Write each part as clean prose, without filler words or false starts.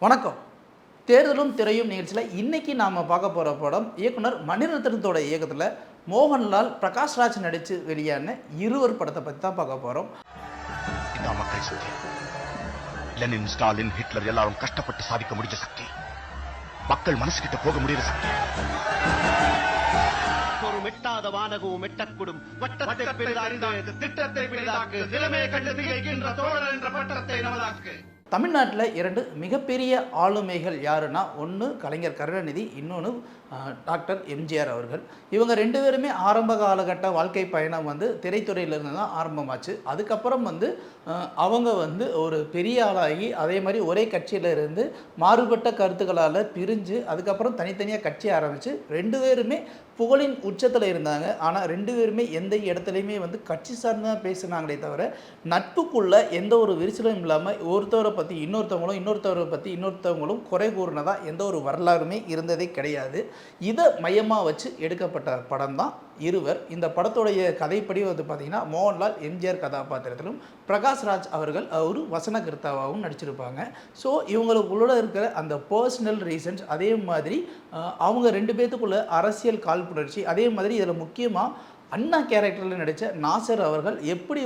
வணக்கம். தேர்தலும் திரையும் நிகழ்ச்சியில் இன்னைக்கு நாம் பார்க்க போகிற படம் இயக்குனர் மணிரத்னத்தோட இயக்கத்தில் மோகன்லால், பிரகாஷ்ராஜ் நடித்து வெளியான இருவர் படத்தை பற்றி தான் பார்க்க போகிறோம். இதான் மக்கள் சக்தி. லெனின், ஸ்டாலின், ஹிட்லர் எல்லாரும் கஷ்டப்பட்டு சாதிக்க முடிஞ்ச சக்தி. மக்கள் மனசுகிட்ட போக முடிகிற சக்தி. ஒரு மெட்டாத வானகവും மெட்டக்கூடும் வட்டத்தை பெரிதாக்கு, திட்டத்தை பெரிதாக்கு, நிலைமை கண்டு திகைக்கின்ற தோழர் என்ற பட்டத்தை நமதாக்கு. தமிழ்நாட்டில் இரண்டு மிகப்பெரிய ஆளுமைகள் யாருன்னா, ஒன்று கலைஞர் கருணாநிதி, இன்னொன்று டாக்டர் எம்ஜிஆர் அவர்கள். இவங்க ரெண்டு பேருமே ஆரம்ப காலகட்ட வாழ்க்கை பயணம் திரைத்துறையிலிருந்து தான் ஆரம்பமாச்சு. அதுக்கப்புறம் அவங்க ஒரு பெரிய ஆளாகி அதே மாதிரி ஒரே கட்சியில் இருந்து மாறுபட்ட கருத்துக்களால் பிரிஞ்சு அதுக்கப்புறம் தனித்தனியாக கட்சி ஆரம்பித்து ரெண்டு பேருமே புகழின் உச்சத்தில் இருந்தாங்க. ஆனால் ரெண்டு பேருமே எந்த இடத்துலையுமே கட்சி சார்ந்து தான் பேசுனாங்களே தவிர நட்புக்குள்ளே எந்த ஒரு விரிசலும் இல்லாமல் ஒருத்தவரை பற்றி இன்னொருத்தவரை பற்றி இன்னொருத்தவங்களும் குறை கூறினதா எந்த ஒரு வரலாறுமே இருந்ததே கிடையாது. இதை மையமாக வச்சு எடுக்கப்பட்ட படம் தான் இருவர். இந்த படத்துடைய கதைப்படி பார்த்திங்கன்னா மோகன்லால் எம்ஜிஆர் கதாபாத்திரத்திலும் பிரகாஷ்ராஜ் அவர்கள் ஒரு வசனகர்த்தாவாகவும் நடிச்சிருப்பாங்க. ஸோ இவங்களுக்குள்ள இருக்கிற அந்த பர்சனல் ரீசன்ஸ், அதே மாதிரி அவங்க ரெண்டு பேர்த்துக்குள்ள அரசியல் காழ்ப்புணர்ச்சி, அதே மாதிரி இதில் முக்கியமாக அண்ணா கேரக்டரில் நடித்த நாசர் அவர்கள் எப்படி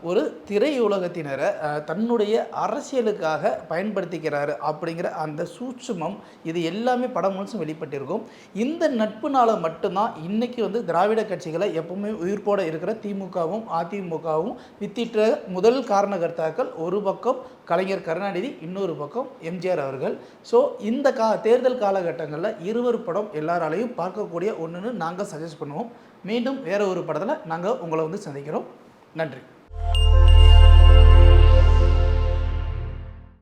ஒரு திரையுலகத்தினரை தன்னுடைய அரசியலுக்காக பயன்படுத்திக்கிறாரு அப்படிங்கிற அந்த சூட்சுமம், இது எல்லாமே படம் முழுசும் வெளிப்பட்டிருக்கும். இந்த நட்புனால மட்டும்தான் இன்றைக்கி திராவிட கட்சிகளை எப்பவுமே உயிர்ப்போடு இருக்கிற திமுகவும் அதிமுகவும் வித்திட்ட முதல் காரணகர்த்தாக்கள் ஒரு பக்கம் கலைஞர் கருணாநிதி, இன்னொரு பக்கம் எம்ஜிஆர் அவர்கள். ஸோ இந்த தேர்தல் காலகட்டங்களில் இருவர் படம் எல்லாராலையும் பார்க்கக்கூடிய ஒன்றுன்னு நாங்கள் சஜஸ்ட் பண்ணுவோம். மீண்டும் வேறு ஒரு படத்தில் நாங்கள் உங்களை சந்திக்கிறோம். நன்றி.